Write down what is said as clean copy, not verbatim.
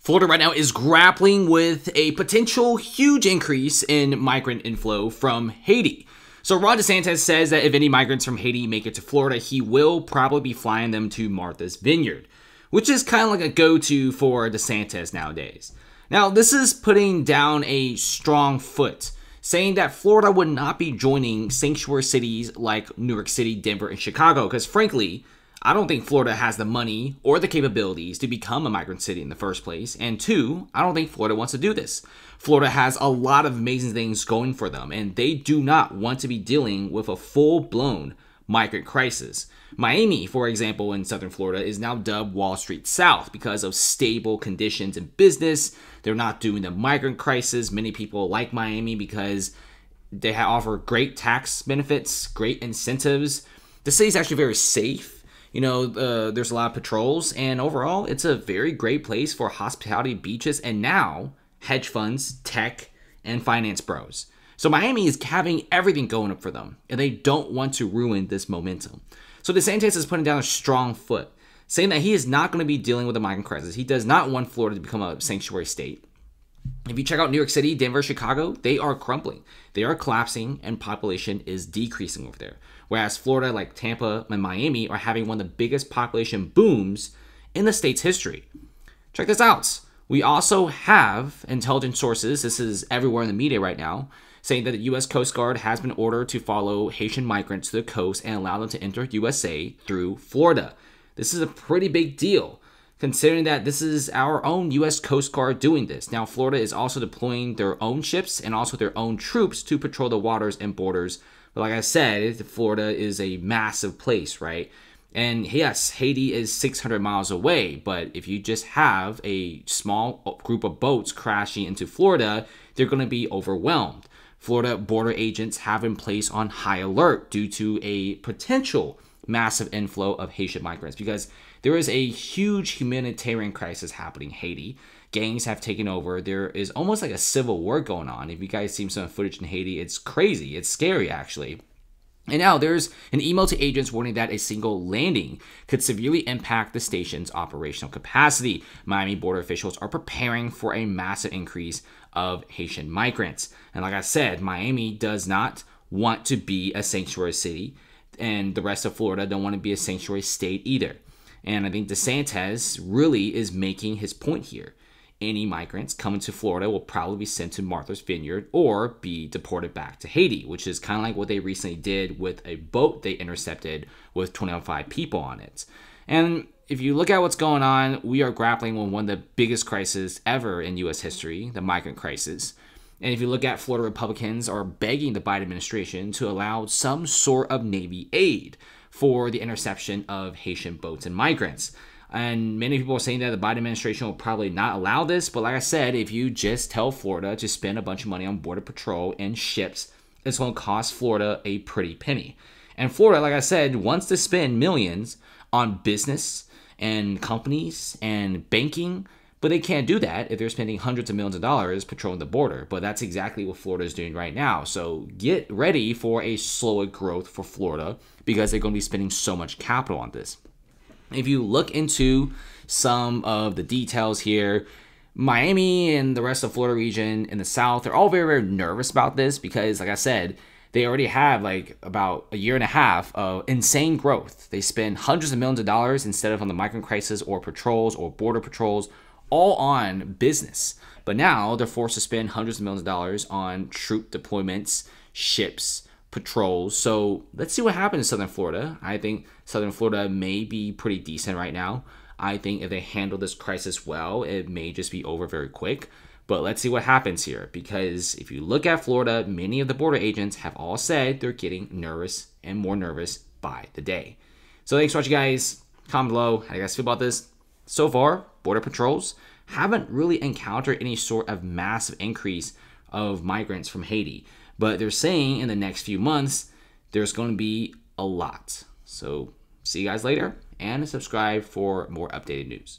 Florida right now is grappling with a potential huge increase in migrant inflow from Haiti. So Ron DeSantis says that if any migrants from Haiti make it to Florida, he will probably be flying them to Martha's Vineyard, which is kind of like a go-to for DeSantis nowadays. Now, this is putting down a strong foot, saying that Florida would not be joining sanctuary cities like New York City, Denver, and Chicago, because frankly, I don't think Florida has the money or the capabilities to become a migrant city in the first place. And two, I don't think Florida wants to do this. Florida has a lot of amazing things going for them, and they do not want to be dealing with a full-blown migrant crisis. Miami, for example, in southern Florida, is now dubbed Wall Street South because of stable conditions in business. They're not doing the migrant crisis. Many people like Miami because they offer great tax benefits, great incentives. The city's actually very safe. You know, there's a lot of patrols, and overall, it's a very great place for hospitality, beaches, and now hedge funds, tech, and finance bros. So Miami is having everything going up for them, and they don't want to ruin this momentum. So DeSantis is putting down a strong foot, saying that he is not going to be dealing with the migrant crisis. He does not want Florida to become a sanctuary state. If you check out New York City, Denver, Chicago, they are crumbling. They are collapsing, and population is decreasing over there. Whereas Florida, like Tampa and Miami, are having one of the biggest population booms in the state's history. Check this out. We also have intelligence sources, this is everywhere in the media right now, saying that the U.S. Coast Guard has been ordered to follow Haitian migrants to the coast and allow them to enter USA through Florida. This is a pretty big deal, considering that this is our own U.S. Coast Guard doing this. Now, Florida is also deploying their own ships and also their own troops to patrol the waters and borders. But like I said, Florida is a massive place, right? And yes, Haiti is 600 miles away, but if you just have a small group of boats crashing into Florida, they're going to be overwhelmed. Florida border agents have been placed on high alert due to a potential massive inflow of Haitian migrants because there is a huge humanitarian crisis happening in Haiti. Gangs have taken over. There is almost like a civil war going on. If you guys see some footage in Haiti, it's crazy. It's scary, actually. And now there's an email to agents warning that a single landing could severely impact the station's operational capacity. Miami border officials are preparing for a massive increase of Haitian migrants. And like I said, Miami does not want to be a sanctuary city, and the rest of Florida don't want to be a sanctuary state either. And I think DeSantis really is making his point here. Any migrants coming to Florida will probably be sent to Martha's Vineyard or be deported back to Haiti, which is kind of like what they recently did with a boat they intercepted with 25 people on it. And if you look at what's going on, we are grappling with one of the biggest crises ever in U.S. history, the migrant crisis. And if you look at Florida Republicans are begging the Biden administration to allow some sort of Navy aid for the interception of Haitian boats and migrants. And many people are saying that the Biden administration will probably not allow this. But like I said, if you just tell Florida to spend a bunch of money on border patrol and ships, it's going to cost Florida a pretty penny. And Florida, like I said, wants to spend millions on business and companies and banking. But they can't do that if they're spending hundreds of millions of dollars patrolling the border. But that's exactly what Florida is doing right now. So get ready for a slower growth for Florida because they're going to be spending so much capital on this. If you look into some of the details here, Miami and the rest of Florida region in the south, they're all very, very nervous about this because, like I said, they already have like about a year and a half of insane growth. They spend hundreds of millions of dollars instead of on the migrant crisis or patrols or border patrols, all on business. But now they're forced to spend hundreds of millions of dollars on troop deployments, ships, patrols. So let's see what happens in Southern Florida. I think Southern Florida may be pretty decent right now. I think if they handle this crisis well, it may just be over very quick. But let's see what happens here, because if you look at Florida, many of the border agents have all said they're getting nervous and more nervous by the day. So thanks for watching, guys. Comment below how you guys feel about this. So far, border patrols haven't really encountered any sort of massive increase of migrants from Haiti. But they're saying in the next few months, there's going to be a lot. So see you guys later, and subscribe for more updated news.